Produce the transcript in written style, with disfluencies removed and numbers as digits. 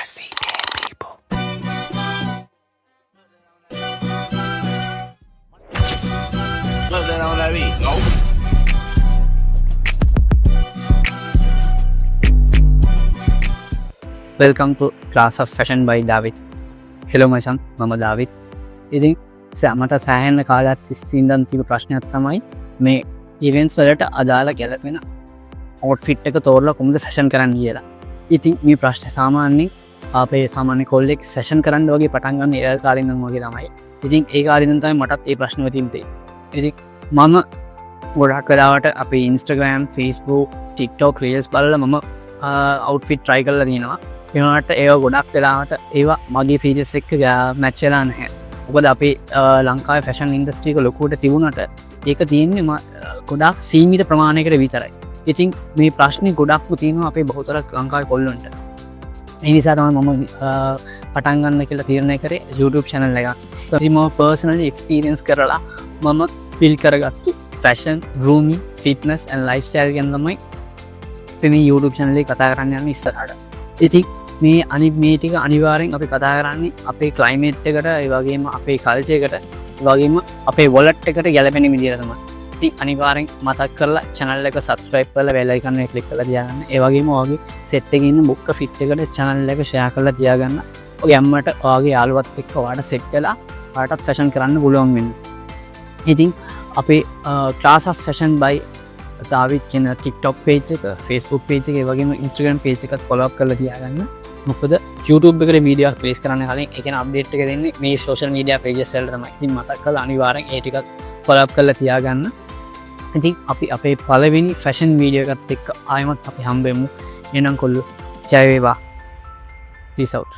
I see dead people. What's that on that beat? No. Welcome to Class of Fashion by David. Hello මචන් මම දාවිත්. ඉතින් මට සෑහෙන කාලයක් තිස්සේ ඉඳන් තිබු ප්‍රශ්නයක් තමයි මේ ඉවෙන්ට්ස් වලට අදාළ ගැලපෙන අවුට්ෆිට් එක තෝරලා කොහොමද ෆැෂන් කරන්න කියලා. ඉතින් මේ ප්‍රශ්නේ සාමාන්‍යයෙන් අපේ සාමාන්‍ය කොල්ලෙක් ෆැෂන් කරන්න වගේ පටන් ගන්න ඒ කාලේ ඉඳන් වගේ තමයි. ඉතින් ඒ කාලේ ඉඳන් තමයි මටත් මේ ප්‍රශ්නේ තිබ්බේ. ඉතින් මම ගොඩක් වෙලාවට අපේ Instagram, Facebook, TikTok Reels බලලා මම අවුට්ෆිට් try කරලා තියෙනවා. ඒවට ඒව ගොඩක් වෙලාවට ඒවා මගේ ෆීචර්ස් එක්ක මැච් වෙලා නැහැ. මොකද අපේ ලංකාවේ ෆැෂන් ඉන්ඩස්ට්‍රි එක ලොකුවට තිබුණාට ඒක තියෙන්නේ ගොඩක් සීමිත ප්‍රමාණයකට විතරයි. ඉතින් මේ ප්‍රශ්නේ ගොඩක්ම තියෙනවා අපේ බහුතර ලංකාවේ කොල්ලොන්ට. ඒ නිසා තමයි මම පටන් ගන්න කියලා තීරණය කරේ YouTube channel එකක්. ඉතින් මම personally experience කරලා මම build කරගත්තු fashion, grooming, fitness and lifestyle ගැන තමයි මේ YouTube channel එකේ කතා කරන්න යන්නේ ඉස්සරහට. ඉතින් මේ මේ ටික අනිවාර්යෙන් අපි කතා කරන්නේ අපේ ක්ලයිමේට් එකට, ඒ වගේම අපේ කල්චර් එකට, ඒ වගේම අපේ වොලට් එකට ගැලපෙන විදිහට තමයි. ඉතින් අනිවාර්යෙන් මතක් කරලා channel එක subscribe කරලා bell icon එක click කරලා තියාගන්න. ඒ වගේම ඔයගේ set එකේ ඉන්න book fit එකට channel එක share කරලා තියාගන්න. ඔය අම්මට ඔයගේ යාළුවත් එක්ක ඔයාලට set වෙලා ඔයාලටත් fashion කරන්න පුළුවන් වෙන්න. ඉතින් අපේ Class of Fashion by David කියන TikTok page එක, Facebook page එක, ඒ වගේම Instagram page එකත් follow up කරලා තියාගන්න. මොකද YouTube එකට වීඩියෝ රිලීස් කරන්න කලින් ඒ කියන අප්ඩේට් එක දෙන්නේ මේ social media pages වලට තමයි. ඉතින් මතක් කරලා අනිවාර්යෙන් ඒ ටිකත් follow up කරලා තියාගන්න. ඉතින් අපි අපේ පළවෙනි fashion video එකත් එක්ක ආයෙමත් අපි හම්බෙමු. එහෙනම් කොල්ලෝ ජය වේවා. Peace out.